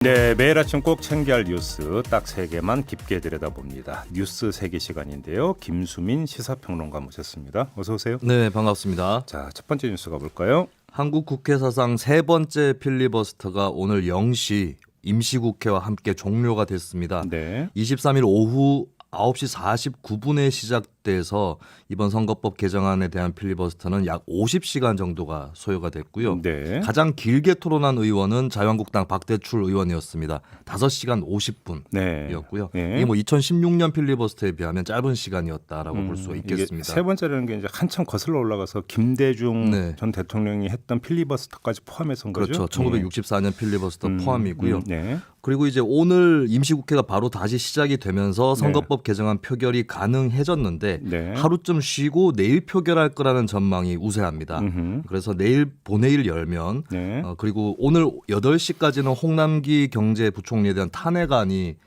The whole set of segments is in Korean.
네, 매일 아침 꼭 챙겨야 할 뉴스 딱 3개만 깊게 들여다봅니다. 뉴스 3개 시간인데요. 김수민 시사평론가 모셨습니다. 어서 오세요. 네, 반갑습니다. 자, 첫 번째 뉴스 가볼까요? 한국 국회 사상 세 번째 필리버스터가 오늘 0시 임시국회와 함께 종료가 됐습니다. 네. 23일 오후 9시 49분에 시작돼서 이번 선거법 개정안에 대한 필리버스터는 약 50시간 정도가 소요가 됐고요. 네. 가장 길게 토론한 의원은 자유한국당 박대출 의원이었습니다. 5시간 50분이었고요. 네. 이게 뭐 2016년 필리버스터에 비하면 짧은 시간이었다라고 볼 수 있겠습니다. 세 번째라는 게 이제 한참 거슬러 올라가서 김대중 네. 전 대통령이 했던 필리버스터까지 포함해서 거죠. 그렇죠. 1964년 필리버스터 포함이고요. 네. 그리고 이제 오늘 임시국회가 바로 다시 시작이 되면서 선거법 개정안 표결이 가능해졌는데 네. 하루쯤 쉬고 내일 표결할 거라는 전망이 우세합니다. 그래서 내일 본회의를 열면 네. 그리고 오늘 8시까지는 홍남기 경제부총리에 대한 탄핵안이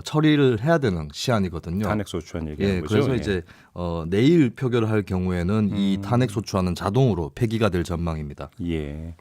처리를 해야 되는 시한이거든요. 탄핵소추안 얘기하는 예, 거죠. 그래서 이제 내일 표결을 할 경우에는 이 탄핵소추안은 자동으로 폐기가 될 전망입니다. 예.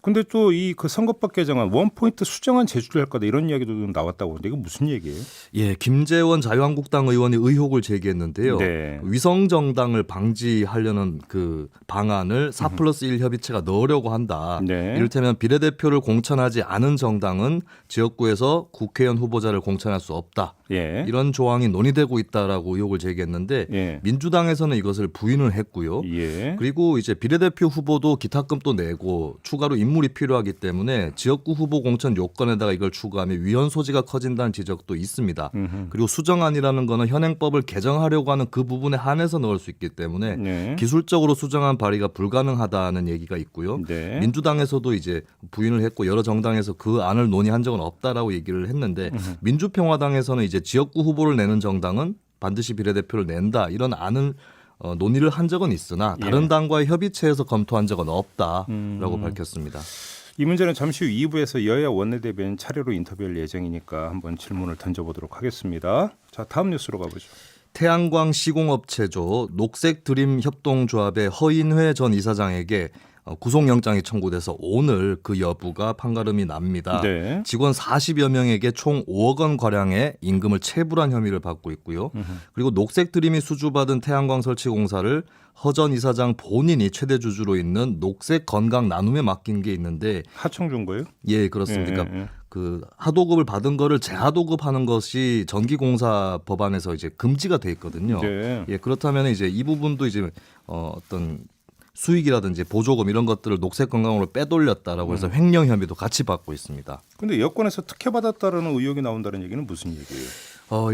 근데 또 이 그 선거법 개정안 원포인트 수정안 제출할 거다 이런 이야기도 나왔다고 하는데 이거 무슨 얘기예요? 예, 김재원 자유한국당 의원이 의혹을 제기했는데요. 네. 위성 정당을 방지하려는 그 방안을 4+1 협의체가 넣으려고 한다. 네. 이를테면 비례대표를 공천하지 않은 정당은 지역구에서 국회의원 후보자를 공천할 수 없다. 예. 이런 조항이 논의되고 있다라고 의혹을 제기했는데 예. 민주당에서는 이것을 부인을 했고요. 예. 그리고 이제 비례대표 후보도 기탁금도 내고 추가로 인물이 필요하기 때문에 지역구 후보 공천 요건에다가 이걸 추가하면 위헌 소지가 커진다는 지적도 있습니다. 그리고 수정안이라는 거는 현행법을 개정하려고 하는 그 부분에 한해서 넣을 수 있기 때문에 네. 기술적으로 수정안 발의가 불가능하다는 얘기가 있고요. 네. 민주당에서도 이제 부인을 했고 여러 정당에서 그 안을 논의한 적은 없다라고 얘기를 했는데 민주평화당에서는 이제 지역구 후보를 내는 정당은 반드시 비례대표를 낸다 이런 안을 논의를 한 적은 있으나 다른 당과의 협의체에서 검토한 적은 없다라고 밝혔습니다. 이 문제는 잠시 후 2부에서 여야 원내대변인 차례로 인터뷰할 예정이니까 한번 질문을 던져보도록 하겠습니다. 자, 다음 뉴스로 가보죠. 태양광 시공업체죠. 녹색드림 협동조합의 허인회 전 이사장에게 구속영장이 청구돼서 오늘 그 여부가 판가름이 납니다. 네. 직원 40여 명에게 총 5억 원 가량의 임금을 체불한 혐의를 받고 있고요. 그리고 녹색드림이 수주받은 태양광 설치 공사를 허 전 이사장 본인이 최대 주주로 있는 녹색 건강 나눔에 맡긴 게 있는데 하청 준 거예요? 예, 그렇습니다. 예. 그 하도급을 받은 거를 재하도급하는 것이 전기공사 법안에서 이제 금지가 돼 있거든요. 네. 예, 그렇다면 이제 이 부분도 이제 어떤 수익이라든지 보조금 이런 것들을 녹색 건강으로 빼돌렸다라고 해서 횡령 혐의도 같이 받고 있습니다. 근데 여권에서 특혜받았다라는 의혹이 나온다는 얘기는 무슨 얘기예요?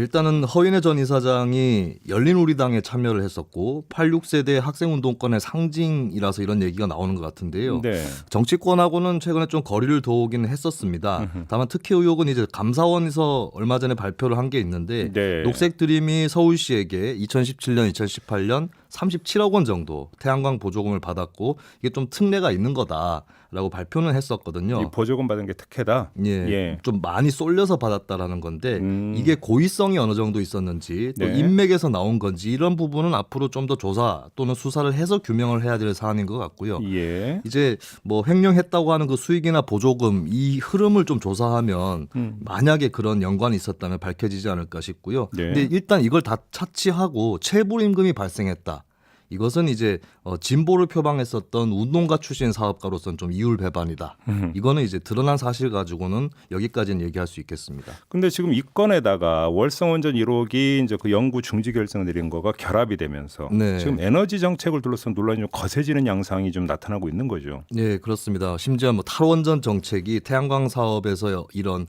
일단은 허인회 전 이사장이 열린우리당에 참여를 했었고 86세대 학생운동권의 상징이라서 이런 얘기가 나오는 것 같은데요. 네. 정치권하고는 최근에 좀 거리를 두긴 했었습니다. 다만 특혜 의혹은 이제 감사원에서 얼마 전에 발표를 한 게 있는데 네. 녹색드림이 서울시에게 2017년, 2018년 37억 원 정도 태양광 보조금을 받았고 이게 좀 특례가 있는 거다라고 발표는 했었거든요. 이 보조금 받은 게 특혜다. 예, 좀 많이 쏠려서 받았다라는 건데 이게 고의성이 어느 정도 있었는지 또 네. 인맥에서 나온 건지 이런 부분은 앞으로 좀 더 조사 또는 수사를 해서 규명을 해야 될 사안인 것 같고요. 예. 이제 뭐 횡령했다고 하는 그 수익이나 보조금 이 흐름을 좀 조사하면 만약에 그런 연관이 있었다면 밝혀지지 않을까 싶고요. 네. 근데 일단 이걸 다 차치하고 체불 임금이 발생했다. 이것은 이제 진보를 표방했었던 운동가 출신 사업가로서는 좀 이율배반이다. 이거는 이제 드러난 사실 가지고는 여기까지는 얘기할 수 있겠습니다. 근데 지금 이 건에다가 월성원전 1호기 이제 그 연구 중지 결정 내린 거가 결합이 되면서 네. 지금 에너지 정책을 둘러싼 논란이 좀 거세지는 양상이 좀 나타나고 있는 거죠. 네, 그렇습니다. 심지어 뭐 탈원전 정책이 태양광 사업에서 이런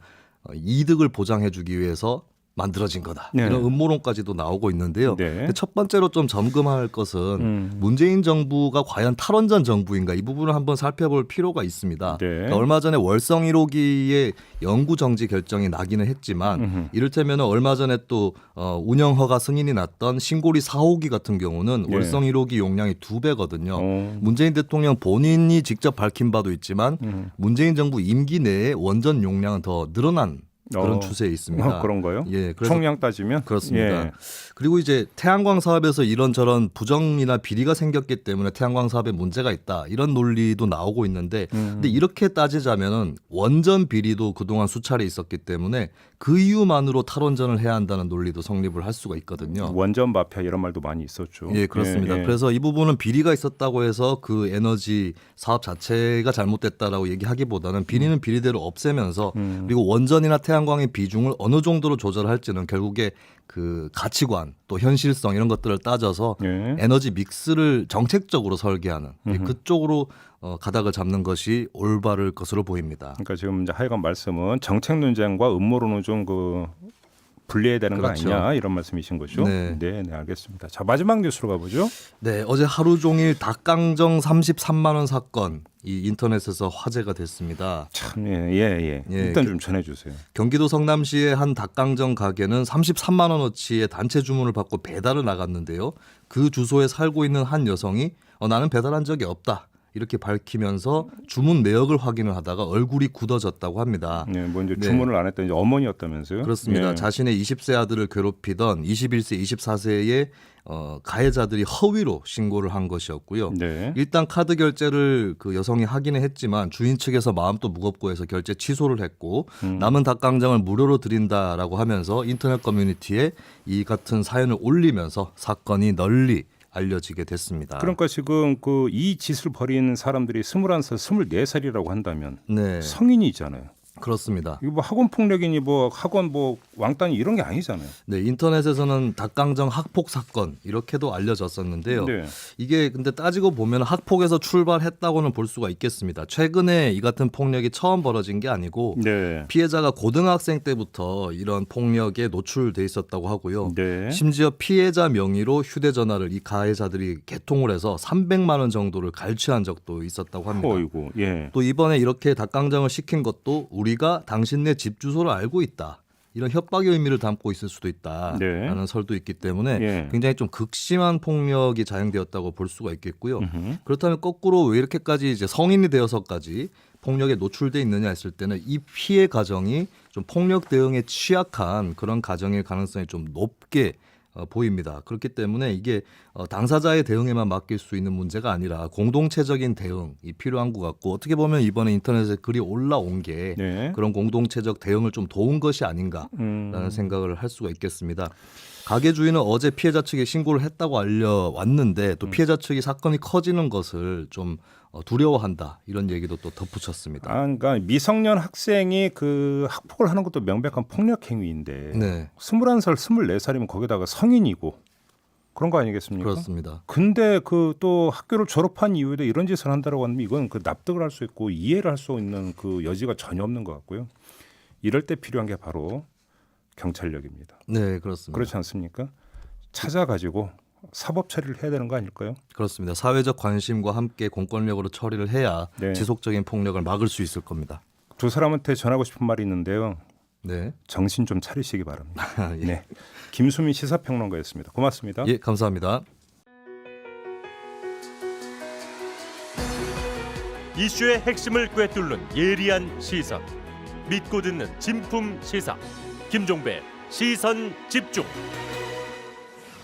이득을 보장해주기 위해서 만들어진 거다. 네. 이런 음모론까지도 나오고 있는데요. 네. 근데 첫 번째로 좀 점검할 것은 문재인 정부가 과연 탈원전 정부인가 이 부분을 한번 살펴볼 필요가 있습니다. 네. 그러니까 얼마 전에 월성 1호기의 연구 정지 결정이 나기는 했지만 이를테면 얼마 전에 또 운영 허가 승인이 났던 신고리 4호기 같은 경우는 네. 월성 1호기 용량이 2배거든요. 문재인 대통령 본인이 직접 밝힌 바도 있지만 문재인 정부 임기 내에 원전 용량은 더 늘어난 그런 추세에 있습니다. 그런가요? 예, 그래서 총량 따지면 그렇습니다. 예. 그리고 이제 태양광 사업에서 이런저런 부정이나 비리가 생겼기 때문에 태양광 사업에 문제가 있다 이런 논리도 나오고 있는데 근데 이렇게 따지자면은 원전 비리도 그동안 수차례 있었기 때문에 그 이유만으로 탈원전을 해야 한다는 논리도 성립을 할 수가 있거든요. 원전 마피아 이런 말도 많이 있었죠. 예, 그렇습니다. 예, 예. 그래서 이 부분은 비리가 있었다고 해서 그 에너지 사업 자체가 잘못됐다라고 얘기하기보다는 비리는 비리대로 없애면서 그리고 원전이나 태양광의 비중을 어느 정도로 조절할지는 결국에 그 가치관 또 현실성 이런 것들을 따져서 예. 에너지 믹스를 정책적으로 설계하는 그쪽으로 가닥을 잡는 것이 올바를 것으로 보입니다. 그러니까 지금 이제 하여간 말씀은 정책 논쟁과 음모론은 좀 분리해야 되는 그렇죠. 거 아니냐 이런 말씀이신 거죠? 네. 네, 알겠습니다. 자, 마지막 뉴스로 가보죠. 네, 어제 하루 종일 닭강정 33만 원 사건 이 인터넷에서 화제가 됐습니다. 참, 예. 예, 일단 좀 전해주세요. 경기도 성남시의 한 닭강정 가게는 33만 원어치의 단체 주문을 받고 배달을 나갔는데요. 그 주소에 살고 있는 한 여성이 나는 배달한 적이 없다. 이렇게 밝히면서 주문 내역을 확인을 하다가 얼굴이 굳어졌다고 합니다. 네, 뭐 이제 네. 주문을 안 했던 이제 어머니였다면서요? 그렇습니다. 예. 자신의 20세 아들을 괴롭히던 21세, 24세의 가해자들이 허위로 신고를 한 것이었고요. 네. 일단 카드 결제를 그 여성이 하기는 했지만 주인 측에서 마음도 무겁고 해서 결제 취소를 했고 남은 닭강정을 무료로 드린다라고 하면서 인터넷 커뮤니티에 이 같은 사연을 올리면서 사건이 널리 알려지게 됐습니다. 그러니까 지금 이 짓을 벌인 사람들이 21살, 24살이라고 한다면 네, 성인이잖아요. 그렇습니다. 이거 뭐 학원 폭력이니 뭐 학원 뭐 왕따니 이런 게 아니잖아요. 네, 인터넷에서는 닭강정 학폭 사건 이렇게도 알려졌었는데요. 네. 이게 근데 따지고 보면 학폭에서 출발했다고는 볼 수가 있겠습니다. 최근에 이 같은 폭력이 처음 벌어진 게 아니고 네. 피해자가 고등학생 때부터 이런 폭력에 노출돼 있었다고 하고요. 네. 심지어 피해자 명의로 휴대전화를 이 가해자들이 개통을 해서 300만 원 정도를 갈취한 적도 있었다고 합니다. 어이구. 예. 또 이번에 이렇게 닭강정을 시킨 것도 우리가 당신네 집 주소를 알고 있다. 이런 협박의 의미를 담고 있을 수도 있다라는 네. 설도 있기 때문에 예. 굉장히 좀 극심한 폭력이 자행되었다고 볼 수가 있겠고요. 음흠. 그렇다면 거꾸로 왜 이렇게까지 이제 성인이 되어서까지 폭력에 노출돼 있느냐 했을 때는 이 피해 가정이 좀 폭력 대응에 취약한 그런 가정일 가능성이 좀 높게 보입니다. 그렇기 때문에 이게 당사자의 대응에만 맡길 수 있는 문제가 아니라 공동체적인 대응이 필요한 것 같고 어떻게 보면 이번에 인터넷에 글이 올라온 게 네. 그런 공동체적 대응을 좀 도운 것이 아닌가라는 생각을 할 수가 있겠습니다. 가게 주인은 어제 피해자 측에 신고를 했다고 알려왔는데 또 피해자 측이 사건이 커지는 것을 좀 두려워한다 이런 얘기도 또 덧붙였습니다. 그러니까 미성년 학생이 그 학폭을 하는 것도 명백한 폭력 행위인데 네, 21살, 24살이면 거기다가 성인이고 그런 거 아니겠습니까? 그렇습니다. 근데 또 학교를 졸업한 이후에도 이런 짓을 한다고 하면 이건 납득을 할 수 있고 이해를 할 수 있는 그 여지가 전혀 없는 것 같고요. 이럴 때 필요한 게 바로 경찰력입니다. 네, 그렇습니다. 그렇지 않습니까? 찾아가지고 사법 처리를 해야 되는 거 아닐까요? 그렇습니다. 사회적 관심과 함께 공권력으로 처리를 해야 네. 지속적인 폭력을 막을 수 있을 겁니다. 두 사람한테 전하고 싶은 말이 있는데요. 네. 정신 좀 차리시기 바랍니다. 예. 네, 김수민 시사평론가였습니다. 고맙습니다. 예, 감사합니다. 이슈의 핵심을 꿰뚫는 예리한 시선, 믿고 듣는 진품 시사 김종배 시선 집중.